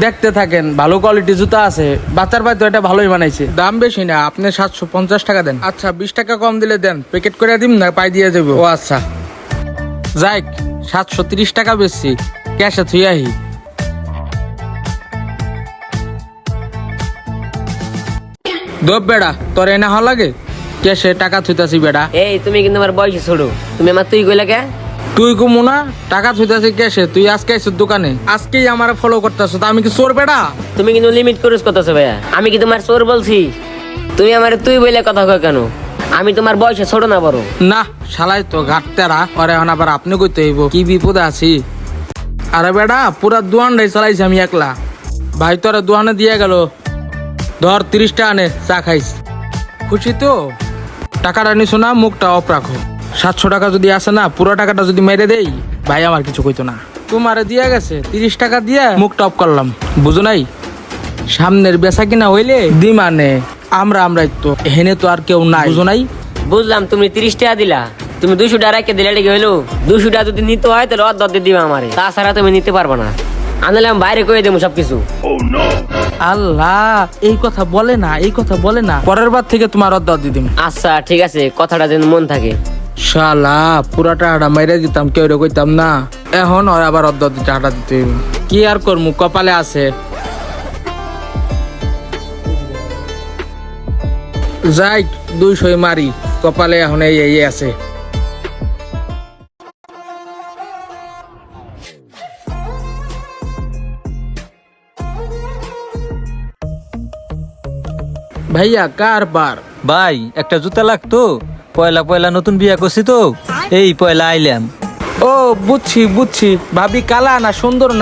দেখতে থাকেন, ভালো কোয়ালিটি জুতা আছে, বাচ্চার ভাই তো এটা ভালোই বানাইছে। দাম বেশি না, আপনি 750 টাকা দেন। আচ্ছা 20 টাকা কম দিলে দেন, প্যাকেট করে দিম না পাই দিয়ে যাবো। ও আচ্ছা যাই, 730 টাকা বেশি, ক্যাশে থুই আহি। দোপ বেড়া, তোর এনে হওয়া লাগে, ক্যাশে টাকা থুইতাছি বেড়া। এই তুমি কিন্তু আমার বয়সে ছোট, তুমি আমার তুই কইলা কে? তুই কমু না, টাকা থুইতাছি ক্যাশে, তুই আজকে আইছিস দোকানে, আজকেই আমার ফলো করতেছ, তা আমি কি চোর বেড়া? তুমি কিন্তু লিমিট করিস করতেছো ভাইয়া, আমি কি তোমার চোর বলছি? তুমি আমার তুই বলে কথা কয় কেন? আমি তোমার বয়সে ছোট না বড়? না শালাই তো ঘাটতেরা, ওরে এখন আবার আপনি কইতে হইব, কি বিপদে আছি। আরে বেড়া পুরা দোয়ানটাই চালাইছি আমি একলা। ভাই তোরা দোয়ানে দিয়ে গেল, ধর 30 টাকা নে, চা খাইস। খুশি তো? টাকাটা নিছো না, মুখটা অফ রাখো। 700 টাকা যদি আসে না, পুরো টাকাটা যদি মেরে দেই, ভাই আমার কিছু কইতো না। তোমারে দিয়া গেছে 30 টাকা দিয়ে মুখটা অফ করলাম, বুঝো নাই? সামনের বেচা কিনা হইলে দিমানে আমরাই তো, হেনে তো আর কেউ নাই, বুঝো নাই? বুঝলাম, তুমি 30 টাকা দিলা, তুমি 200 টাকা রেখে দিলে এটা কি হইলো? 200 টাকা যদি নিতে হয় তাহলে অর্ধ দিবা আমারে, তাছাড়া তুমি নিতে পারবে না। আনলে আমি বাইরে কয়ে দেবো সবকিছু। আল্লাহ, এই কথা বলে না, এই কথা বলে না, পরের বার থেকে তোমার অর্ধ দিয়ে দিম। আচ্ছা ঠিক আছে, কথাটা যেন মন থাকে। শালা পুরা টাকাটা মাইরে দিতাম, কেউ রে কইতাম না, এখন ওর আবার অর্ধ টাকাটা দিতে হইব। কি আর করমু, কপালে আছে। যাই 200 মারি, কপালে এখন এই আছে। ভাইয়া কার বার? ভাই একটা জুতা লাগতো, পয়লা পয়লা নতুন বিয়া করছি তো, এই পয়লা আইলাম। ও বুঝছি, ভাবি কালা না সুন্দর না?